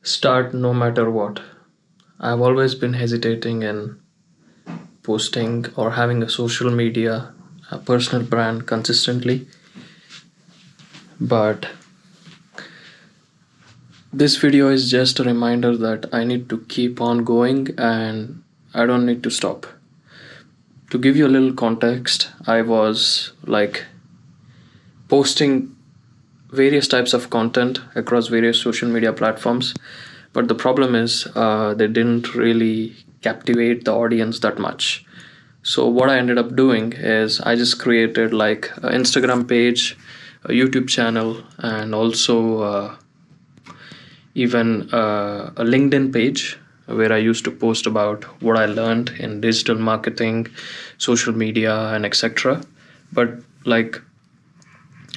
Start no matter what. I've always been hesitating in posting or having a social media, a personal brand consistently, but this video is just a reminder that I need to keep on going and I don't need to stop. To give you a little context, I was posting various types of content across various social media platforms, but the problem is they didn't really captivate the audience that much. So what I ended up doing is I just created like an Instagram page, a YouTube channel, and also even a LinkedIn page where I used to post about what I learned in digital marketing, social media, and etc. But like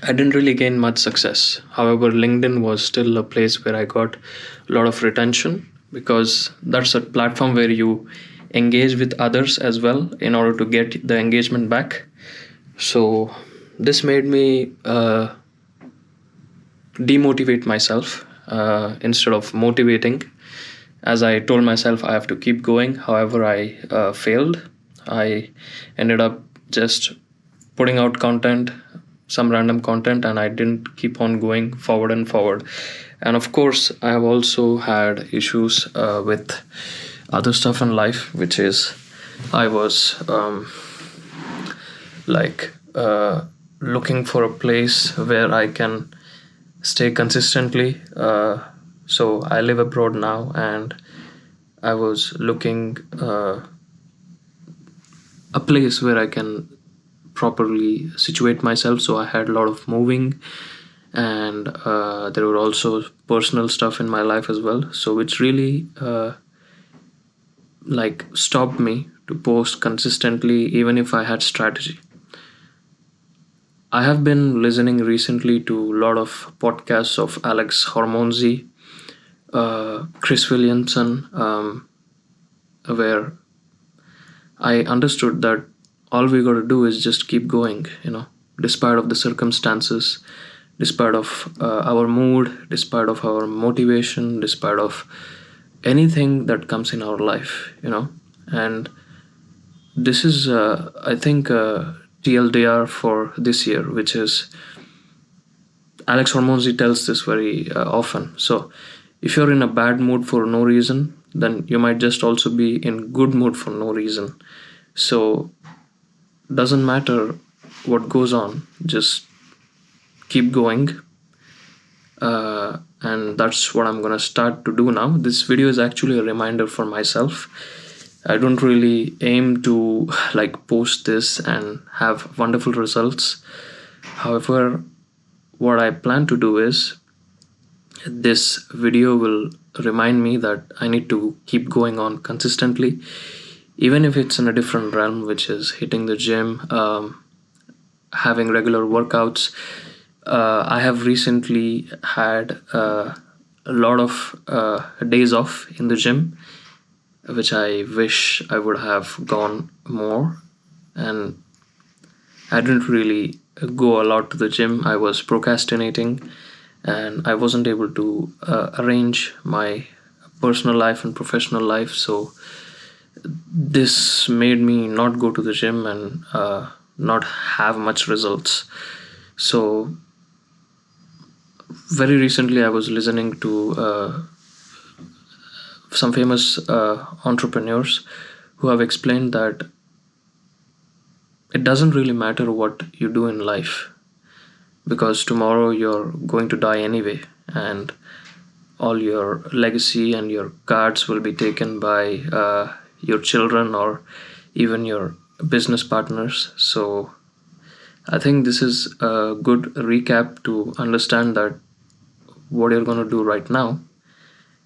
I didn't really gain much success. However, LinkedIn was still a place where I got a lot of retention because that's a platform where you engage with others as well in order to get the engagement back. So this made me demotivate myself instead of motivating. As I told myself, I have to keep going. However, I failed. I ended up just putting out content, some random content, and I didn't keep on going forward and forward. And of course, I have also had issues with other stuff in life, which is I was like looking for a place where I can stay consistently. So I live abroad now, and I was looking a place where I can properly situate myself. So I had a lot of moving, and there were also personal stuff in my life as well. So which really stopped me to post consistently, even if I had strategy. I have been listening recently to a lot of podcasts of Alex Hormonzi, Chris Williamson, where I understood that all we got to do is just keep going, despite of the circumstances, despite of our mood, despite of our motivation, despite of anything that comes in our life. And this is, I think, TLDR for this year, which is Alex Hormonzi tells this very often. So if you're in a bad mood for no reason, then you might just also be in good mood for no reason. So doesn't matter what goes on, just keep going. And that's what I'm gonna start to do now. This video is actually a reminder for myself. I don't really aim to post this and have wonderful results. However, what I plan to do is this video will remind me that I need to keep going on consistently, even if it's in a different realm, which is hitting the gym, having regular workouts. I have recently had a lot of days off in the gym, which I wish I would have gone more. And I didn't really go a lot to the gym. I was procrastinating and I wasn't able to arrange my personal life and professional life. So this made me not go to the gym and not have much results. So very recently I was listening to some famous entrepreneurs who have explained that it doesn't really matter what you do in life, because tomorrow you're going to die anyway, and all your legacy and your cards will be taken by your children or even your business partners. So I think this is a good recap to understand that what you're going to do right now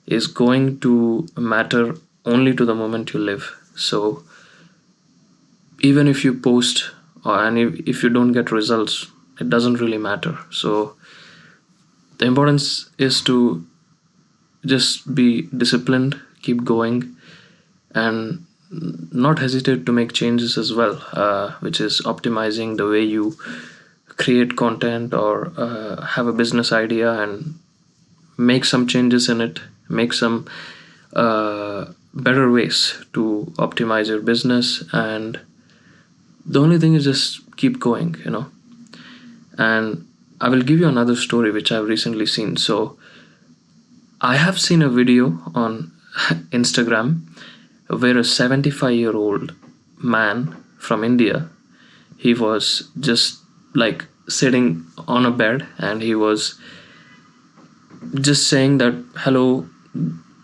is going to matter only to the moment you live. So even if you post and if you don't get results, it doesn't really matter. So the importance is to just be disciplined, keep going, and not hesitate to make changes as well, which is optimizing the way you create content or have a business idea and make some changes in it make some better ways to optimize your business. And the only thing is just keep going, And I will give you another story which I've recently seen. So I have seen a video on Instagram where a 75-year-old man from India, he was just like sitting on a bed, and he was just saying that, hello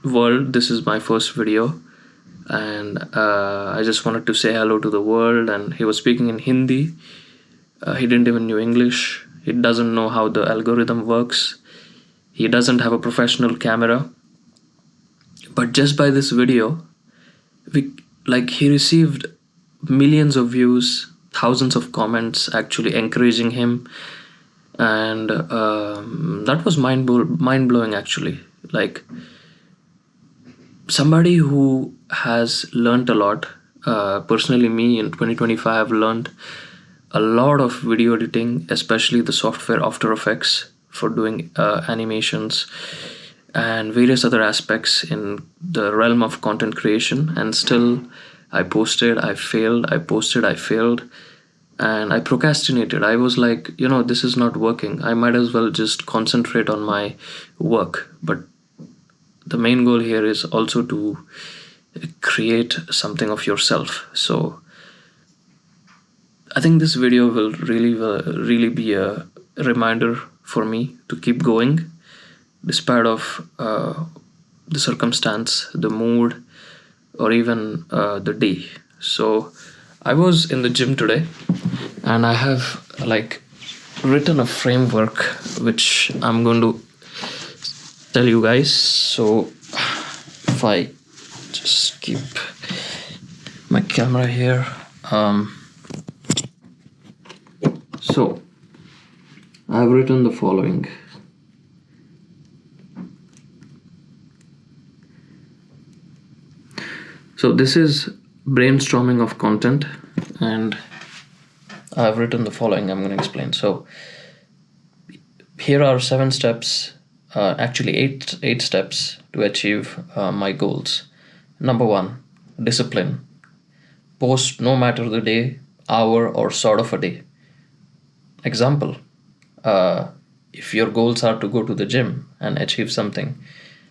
world, this is my first video, and I just wanted to say hello to the world. And he was speaking in Hindi. He didn't even know English. He doesn't know how the algorithm works. He doesn't have a professional camera. But just by this video, he received millions of views, thousands of comments actually encouraging him. And that was mind-blowing actually. Like, somebody who has learned a lot. Personally, me in 2025, I've learned a lot of video editing, especially the software After Effects for doing animations and various other aspects in the realm of content creation. And still, I posted, I failed, I posted, I failed, and I procrastinated. I was like, this is not working. I might as well just concentrate on my work. But the main goal here is also to create something of yourself. So I think this video will really be a reminder for me to keep going despite of the circumstance, the mood, or even the day. So I was in the gym today, and I have written a framework which I'm going to tell you guys. So if I just keep my camera here. So I've written the following. So this is brainstorming of content, and I've written the following. I'm going to explain. So here are 7 steps, actually eight steps to achieve my goals. Number 1, discipline. Post no matter the day, hour, or sort of a day. Example, if your goals are to go to the gym and achieve something,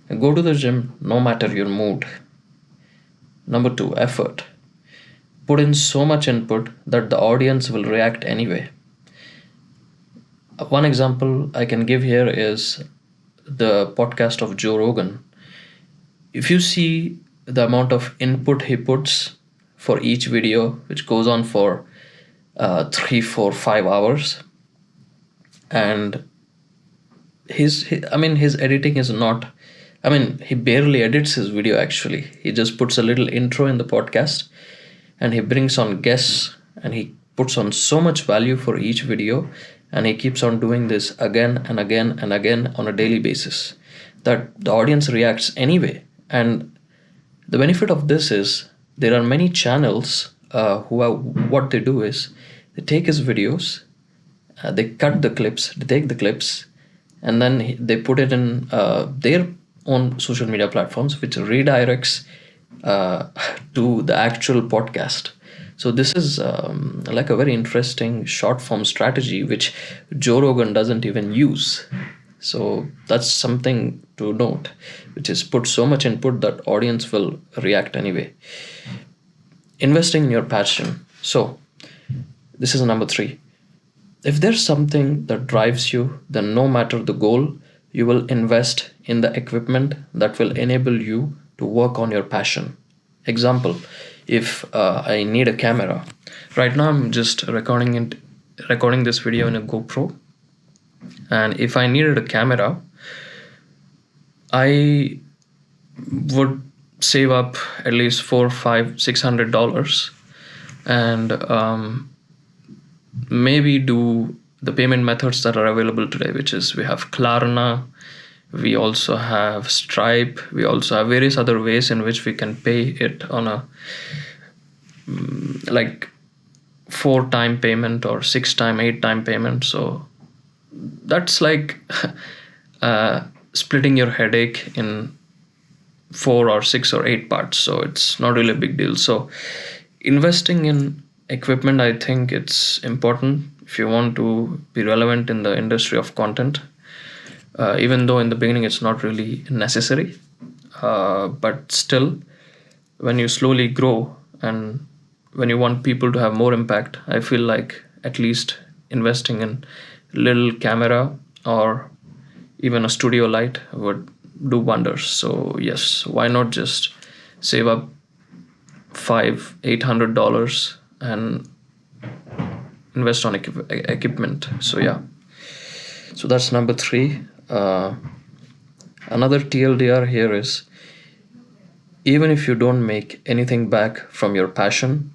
go to the gym no matter your mood. Number 2, effort. Put in so much input that the audience will react anyway. One example I can give here is the podcast of Joe Rogan. If you see the amount of input he puts for each video, which goes on for 3, 4, 5 hours, and his editing is not, he barely edits his video actually. He just puts a little intro in the podcast, and he brings on guests, and he puts on so much value for each video, and he keeps on doing this again and again and again on a daily basis, that the audience reacts anyway. And the benefit of this is there are many channels what they do is they take his videos, they cut the clips, they take the clips, and then they put it in their own social media platforms, which redirects to the actual podcast. So this is like a very interesting short form strategy which Joe Rogan doesn't even use. So that's something to note, which is put so much input that audience will react anyway. Investing in your passion. So this is number 3. If there's something that drives you, then no matter the goal, you will invest in the equipment that will enable you to work on your passion. Example, if I need a camera, right now I'm just recording this video in a GoPro, and if I needed a camera, I would save up at least $400, $500, $600, and maybe do the payment methods that are available today, which is we have Klarna, we also have Stripe, we also have various other ways in which we can pay it on a 4-time payment or 6-time, 8-time payment. So that's like splitting your headache in 4 or 6 or 8 parts, so it's not really a big deal. So investing in equipment, I think it's important if you want to be relevant in the industry of content, even though in the beginning it's not really necessary, but still, when you slowly grow and when you want people to have more impact, I feel like at least investing in little camera or even a studio light would do wonders. So yes, why not just save up $500-800 and invest on equipment. So yeah, so that's number 3. Another TLDR here is, even if you don't make anything back from your passion,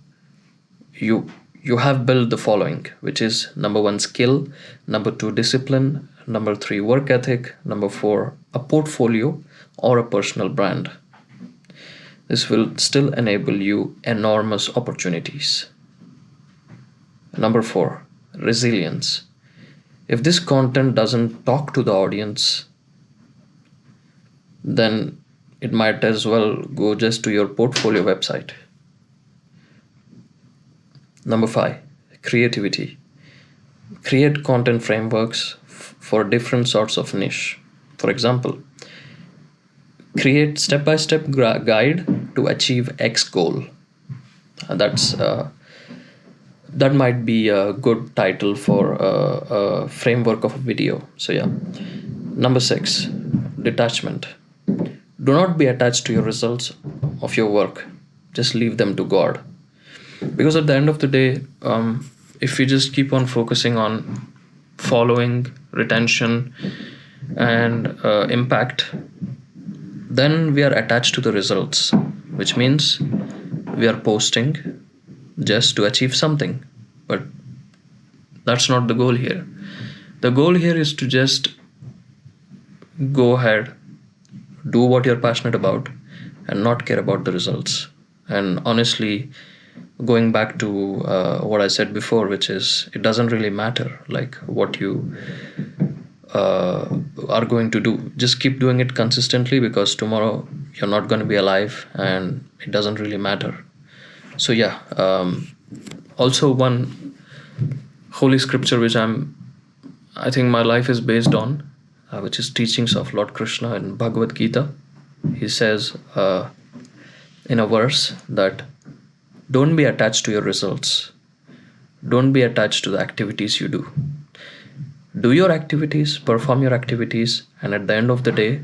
you have built the following, which is number 1, skill, number 2, discipline, number 3, work ethic, number 4, a portfolio or a personal brand. This will still enable you enormous opportunities. Number 4, resilience. If this content doesn't talk to the audience, then it might as well go just to your portfolio website. Number 5, creativity. Create content frameworks for different sorts of niche. For example, create step-by-step guide to achieve X goal. That might be a good title for a framework of a video. So yeah. Number 6, detachment. Do not be attached to your results of your work. Just leave them to God. Because at the end of the day, if we just keep on focusing on following, retention, and impact, then we are attached to the results, which means we are posting just to achieve something. But that's not the goal here. The goal here is to just go ahead, do what you're passionate about, and not care about the results. And honestly, going back to what I said before, which is, it doesn't really matter like what you are going to do. Just keep doing it consistently, because tomorrow you're not going to be alive and it doesn't really matter. So yeah, also one holy scripture which I think my life is based on, which is teachings of Lord Krishna in Bhagavad Gita. He says in a verse that don't be attached to your results. Don't be attached to the activities you do. Do your activities, perform your activities, and at the end of the day,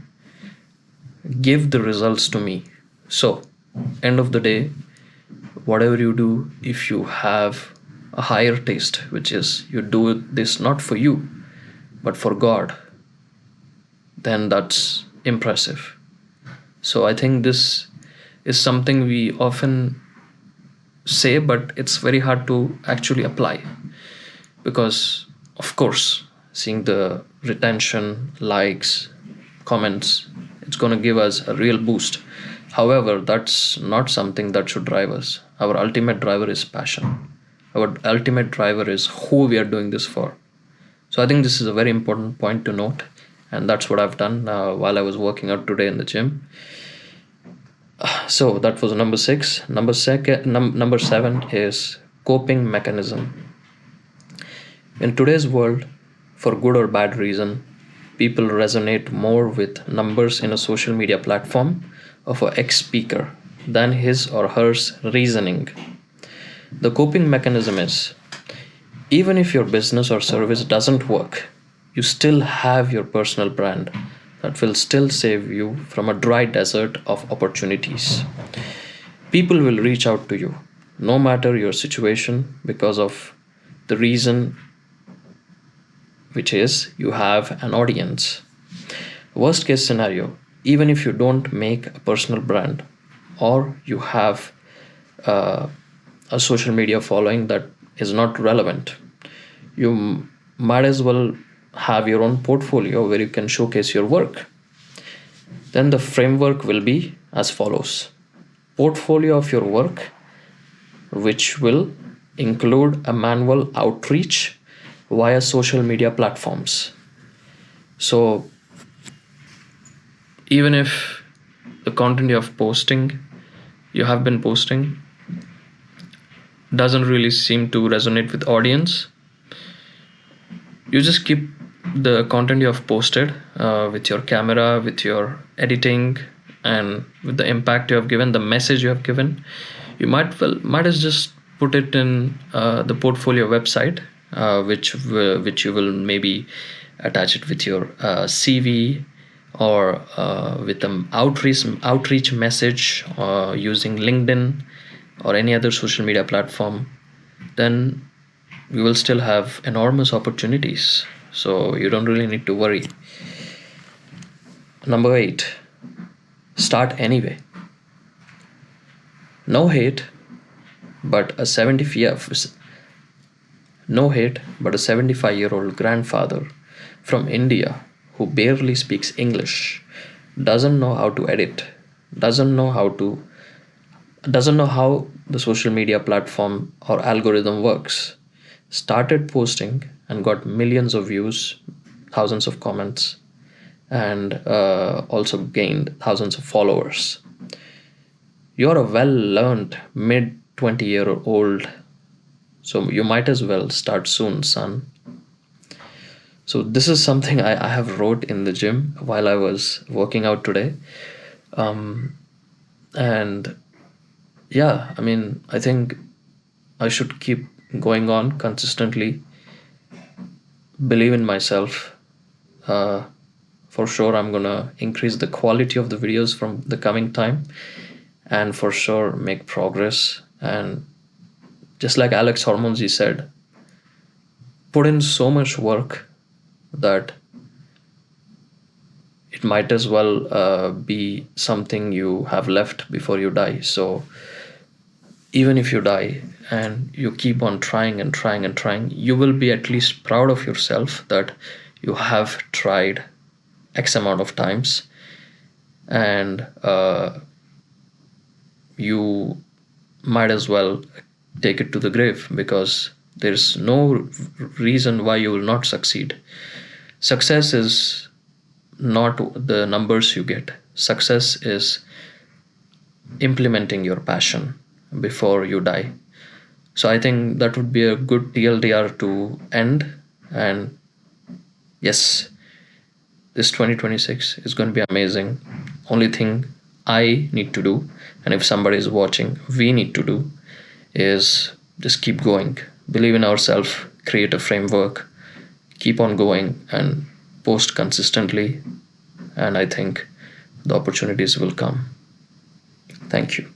give the results to me. So, end of the day, whatever you do, if you have a higher taste, which is you do this not for you, but for God, then that's impressive. So I think this is something we often say, but it's very hard to actually apply, because of course, seeing the retention, likes, comments, it's going to give us a real boost. However, that's not something that should drive us. Our ultimate driver is passion. Our ultimate driver is who we are doing this for. So I think this is a very important point to note, and that's what I've done while I was working out today in the gym. So that was number 6. Number 7 is coping mechanism. In today's world, for good or bad reason, people resonate more with numbers in a social media platform of an ex-speaker than his or her reasoning. The coping mechanism is, even if your business or service doesn't work, you still have your personal brand that will still save you from a dry desert of opportunities. People will reach out to you, no matter your situation, because of the reason, which is you have an audience. Worst case scenario, even if you don't make a personal brand, or you have a social media following that is not relevant, you might as well have your own portfolio where you can showcase your work. Then the framework will be as follows: portfolio of your work, which will include a manual outreach via social media platforms. So even if the content you have been posting doesn't really seem to resonate with audience, you just keep the content you have posted, with your camera, with your editing, and with the impact you have given, the message you have given. You might as just put it in the portfolio website, which you will maybe attach it with your CV, or with an outreach message, using LinkedIn or any other social media platform. Then we will still have enormous opportunities. So you don't really need to worry. Number 8, start anyway. No hate, but a 75-year-old grandfather from India who barely speaks English, doesn't know how to edit, doesn't know how to doesn't know how the social media platform or algorithm works, started posting and got millions of views, thousands of comments, and also gained thousands of followers. You're a well learned mid 20-year old, so you might as well start soon, son. So this is something I have wrote in the gym while I was working out today. And yeah, I mean, I think I should keep going on consistently, believe in myself. uh, for sure I'm gonna increase the quality of the videos from the coming time, and for sure make progress. And just like Alex Hormozy said, put in so much work that it might as well be something you have left before you die. So even if you die and you keep on trying and trying and trying, you will be at least proud of yourself that you have tried X amount of times. And you might as well take it to the grave, because there's no reason why you will not succeed. Success is not the numbers you get, success is implementing your passion before you die. So I think that would be a good TLDR to end. And yes, this 2026 is going to be amazing. Only thing I need to do, and if somebody is watching, we need to do, is just keep going, believe in ourselves, create a framework, keep on going, and post consistently. And I think the opportunities will come. Thank you.